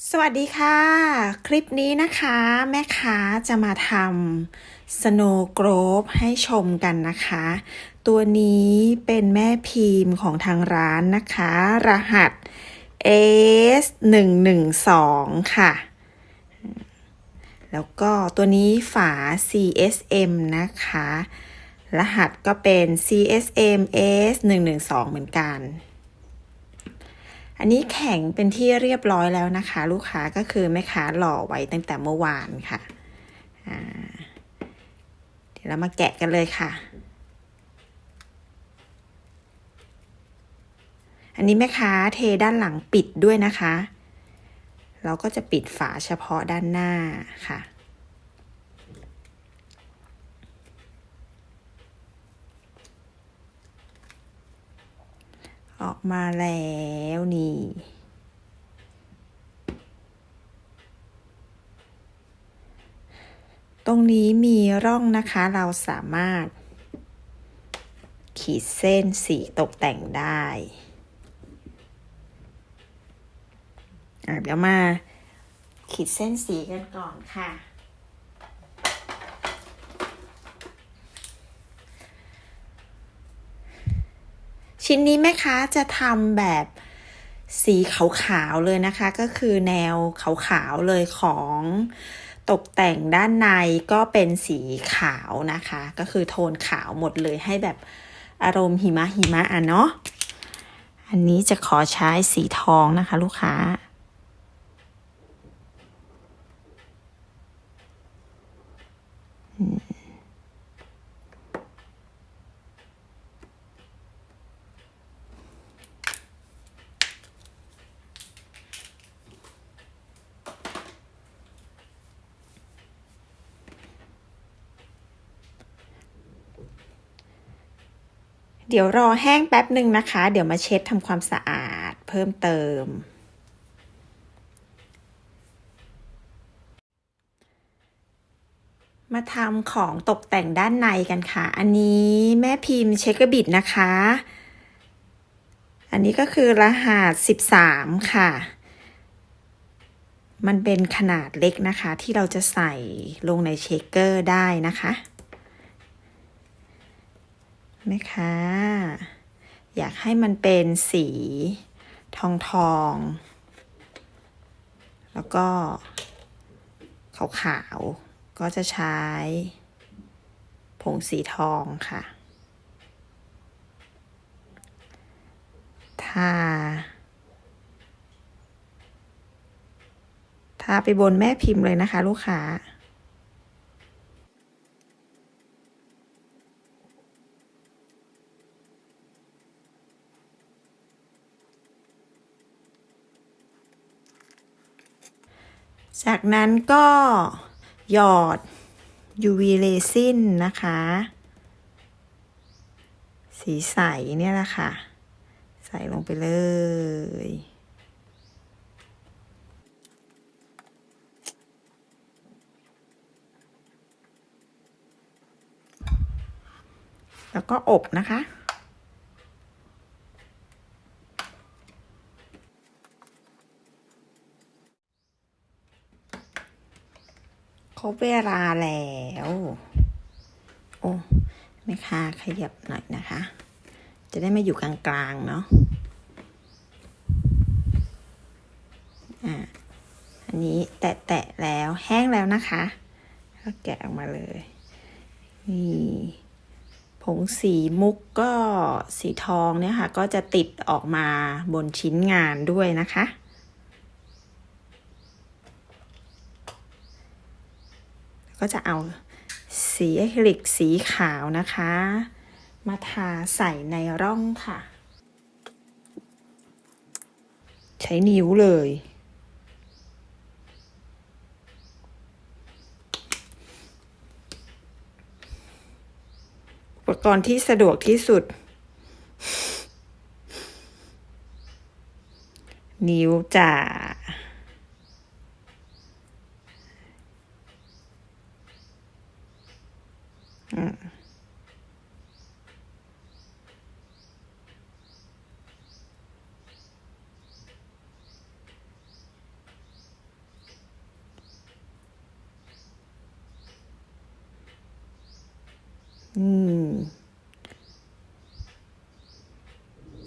สวัสดีค่ะคลิปนี้นะคะแม่ค้าจะมาทำ Snow Globe ให้ชมกันนะคะตัวนี้เป็นแม่พิมพ์ของทางร้านนะคะรหัส S112 ค่ะแล้วก็ตัวนี้ฝา CSM นะคะรหัสก็เป็น CSM S112 เหมือนกันอันนี้แข็งเป็นที่เรียบร้อยแล้วนะคะลูกค้าก็คือแม่ค้าหล่อไว้ตั้งแต่เมื่อวานค่ะเดี๋ยวเรามาแกะกันเลยค่ะอันนี้แม่ค้าเทด้านหลังปิดด้วยนะคะเราก็จะปิดฝาเฉพาะด้านหน้าค่ะออกมาแล้วนี่ตรงนี้มีร่องนะคะเราสามารถขีดเส้นสีตกแต่งได้เดี๋ยวมาขีดเส้นสีกันก่อนค่ะชิ้นนี้แม่ค้าจะทำแบบสีขาวๆเลยนะคะก็คือแนวขาวๆเลยของตกแต่งด้านในก็เป็นสีขาวนะคะก็คือโทนขาวหมดเลยให้แบบอารมณ์หิมะอ่ะเนาะอันนี้จะขอใช้สีทองนะคะลูกค้าเดี๋ยวรอแห้งแป๊บหนึ่งนะคะเดี๋ยวมาเช็ดทำความสะอาดเพิ่มเติมมาทำของตกแต่งด้านในกันค่ะอันนี้แม่พิมพ์เชคเกอร์บิดนะคะอันนี้ก็คือรหัส13ค่ะมันเป็นขนาดเล็กนะคะที่เราจะใส่ลงในเชคเกอร์ได้นะคะแม่ค้าอยากให้มันเป็นสีทองแล้วก็ขาวๆก็จะใช้ผงสีทองค่ะทาไปบนแม่พิมพ์เลยนะคะลูกค้าจากนั้นก็หยอด UV เรซินนะคะสีใสเนี่ยแหละค่ะใส่ลงไปเลยแล้วก็อบนะคะครบเวลาแล้วโอ้แม่ค้าขยับหน่อยนะคะจะได้มาอยู่กลางๆเนาะอันนี้แตะแล้วแห้งแล้วนะคะก็แกะออกมาเลยนี่ผงสีมุกก็สีทองเนี่ยค่ะก็จะติดออกมาบนชิ้นงานด้วยนะคะก็จะเอาสีอะคริลิกสีขาวนะคะมาทาใส่ในร่องค่ะใช้นิ้วเลยอุปกรณ์ที่สะดวกที่สุดนิ้วจ่า อืม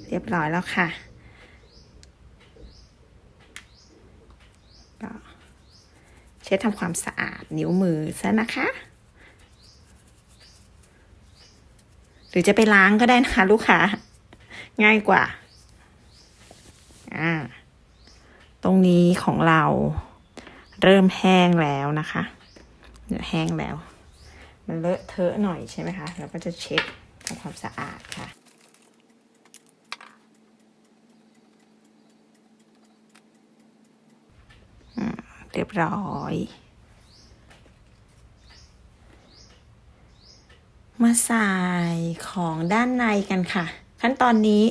เรียบร้อยแล้วค่ะก็เช็ดทำความสะอาดนิ้วมือซะนะคะ หรือจะไปล้างก็ได้นะคะลูกค้าง่ายกว่าตรงนี้ของเราเริ่มแห้งแล้วนะคะแห้งแล้วมันเลอะเทอะหน่อยใช่ไหมคะเราก็จะเช็ดทำความสะอาดค่ะเรียบร้อยมาใส่ของด้านในกันค่ะขั้นตอนนี้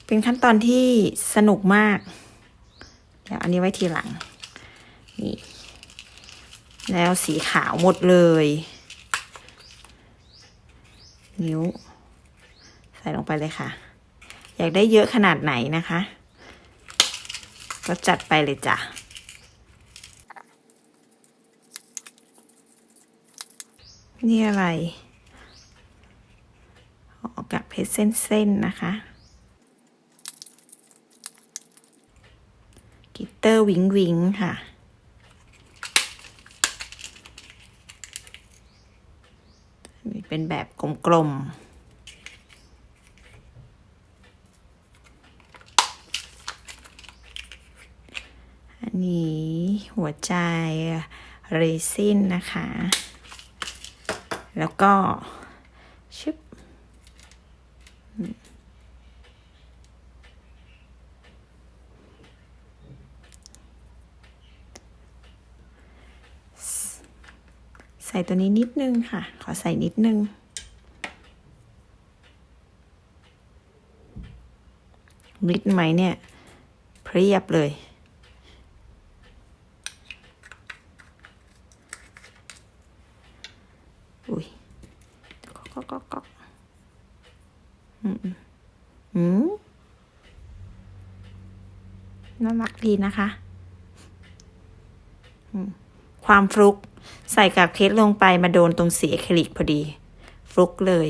เป็นขั้นตอนที่สนุกมากเดี๋ยวอันนี้ไว้ทีหลังนี่แล้วสีขาวหมดเลยนิ้วใส่ลงไปเลยค่ะอยากได้เยอะขนาดไหนนะคะก็จัดไปเลยจ้ะนี่อะไรออกกับเพชรเส้นๆนะคะกิตเตอร์วิงวิงค่ะนี่เป็นแบบกลมๆอันนี้หัวใจเรซินนะคะแล้วก็ชึบใส่ตัวนี้นิดนึงค่ะขอใส่นิดนึงมิดไหมเนี่ยเพียบเลยอุ้ยก็น่ารักดีนะคะความฟลุกใส่กากเพชรลงไปมาโดนตรงสีอะคริลิกพอดีฟลุกเลย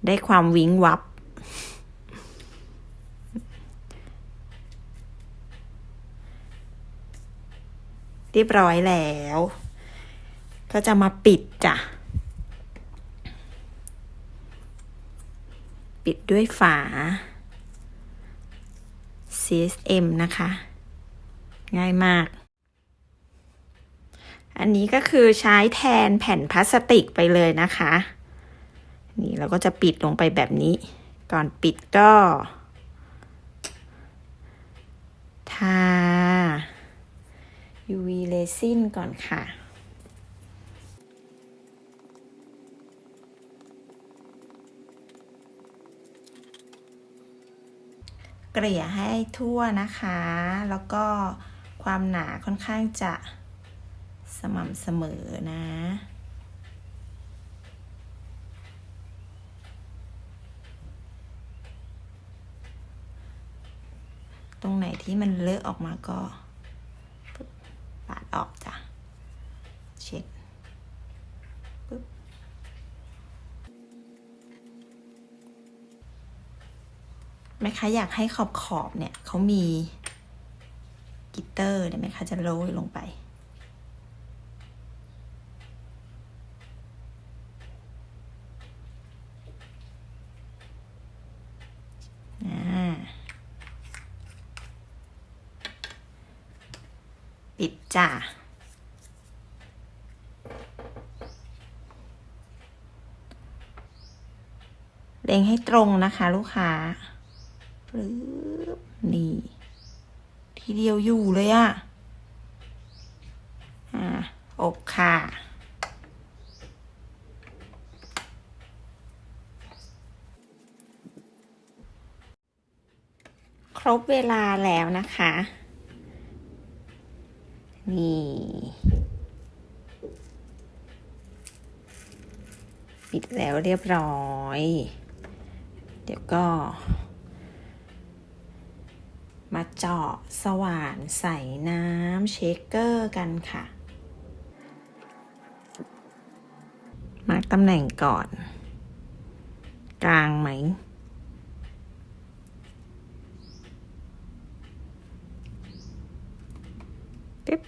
ได้ความวิ้งวับเรียบร้อยแล้วก็จะมาปิดจ้ะปิดด้วยฝา CSM นะคะง่ายมากอันนี้ก็คือใช้แทนแผ่นพลาสติกไปเลยนะคะนี่เราก็จะปิดลงไปแบบนี้ก่อนปิดก็ทา UV เรซินก่อนค่ะเกลี่ยให้ทั่วนะคะแล้วก็ความหนาค่อนข้างจะสม่ำเสมอนะตรงไหนที่มันเลอะออกมาก็ปาดออกจ้ะเช็ดปึ๊บไหมคะอยากให้ขอบเนี่ยเขามีกิตเตอร์ได้ไหมคะจะโรยลงไปปิดจ้ะเล็งให้ตรงนะคะลูกค้าปึ๊บนี่ทีเดียวอยู่เลยอะอบค่ะครบเวลาแล้วนะคะนี่ปิดแล้วเรียบร้อยเดี๋ยวก็มาเจาะสว่านใส่น้ำเชคเกอร์กันค่ะ มาร์กตำแหน่งก่อน กลางไหมติ๊บ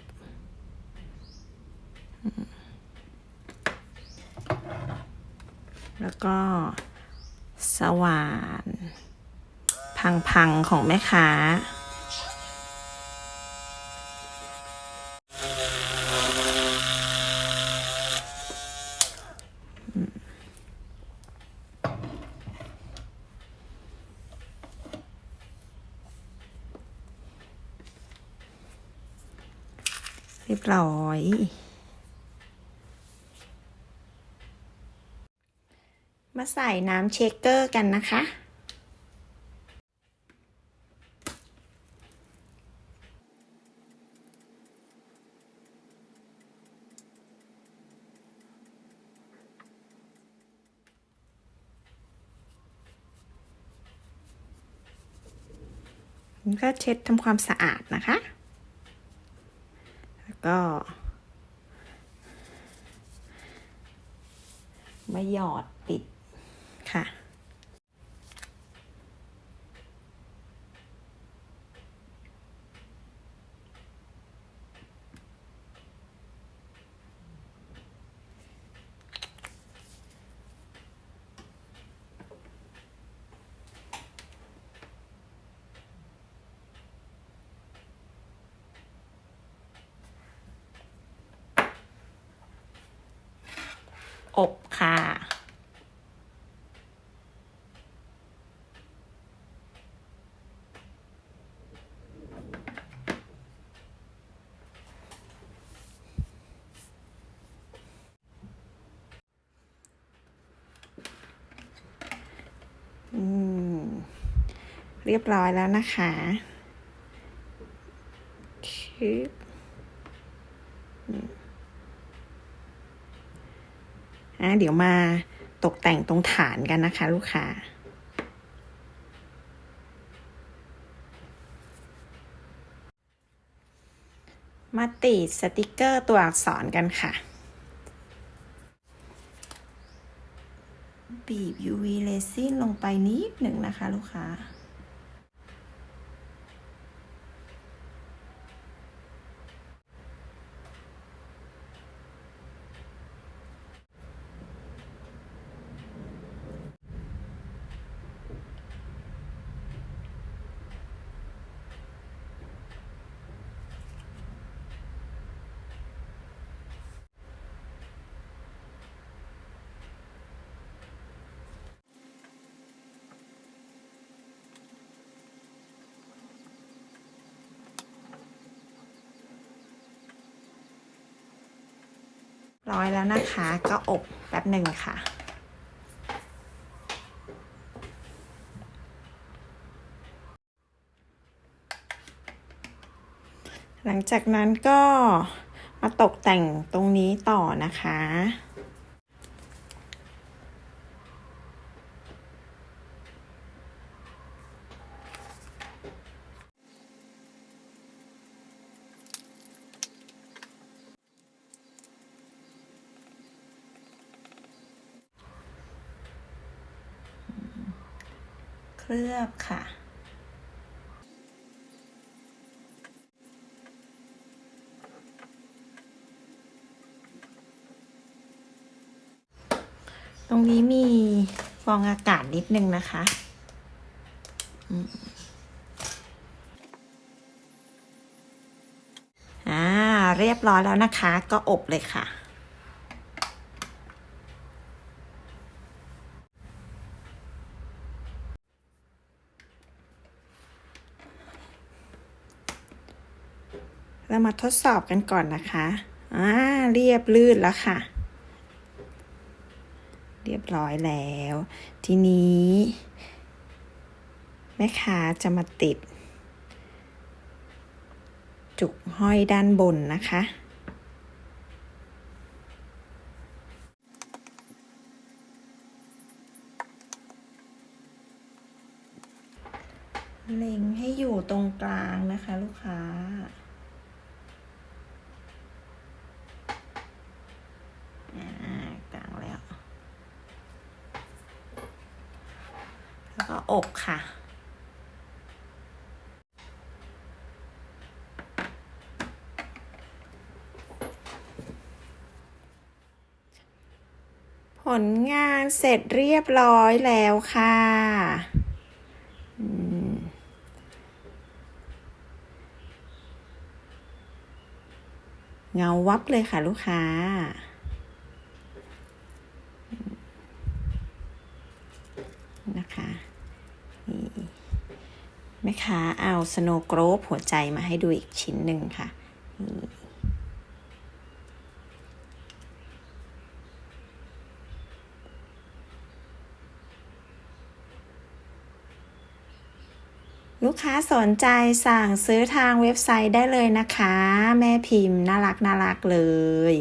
แล้วก็สว่านพังๆของแม่ค้าเรียบร้อยมาใส่น้ำเชคเกอร์กันนะคะก็เช็ดทำความสะอาดนะคะแล้วก็มาหยอดปิดค่ะ อบค่ะเรียบร้อยแล้วนะคะเดี๋ยวมาตกแต่งตรงฐานกันนะคะลูกค้ามาติดสติกเกอร์ตัวอักษรกันค่ะบีบ UV เรซินลงไปนิดหนึ่งนะคะลูกค้าร้อยแล้วนะคะก็อบแป๊บหนึ่งค่ะหลังจากนั้นก็มาตกแต่งตรงนี้ต่อนะคะเคลือบค่ะตรงนี้มีฟองอากาศนิดนึงนะคะเรียบร้อยแล้วนะคะก็อบเลยค่ะเรามาทดสอบกันก่อนนะคะเรียบลื่นแล้วค่ะเรียบร้อยแล้วทีนี้แม่ค้าจะมาติดจุกห้อยด้านบนนะคะเล็งให้อยู่ตรงกลางนะคะลูกค้ากลางแล้ว อกค่ะผลงานเสร็จเรียบร้อยแล้วค่ะเงาวับเลยค่ะลูกค้านะคะนี่แม่ค้าเอาสโนว์โกลบหัวใจมาให้ดูอีกชิ้นหนึ่งค่ะลูกค้าสนใจสั่งซื้อทางเว็บไซต์ได้เลยนะคะแม่พิมพ์น่ารักเลย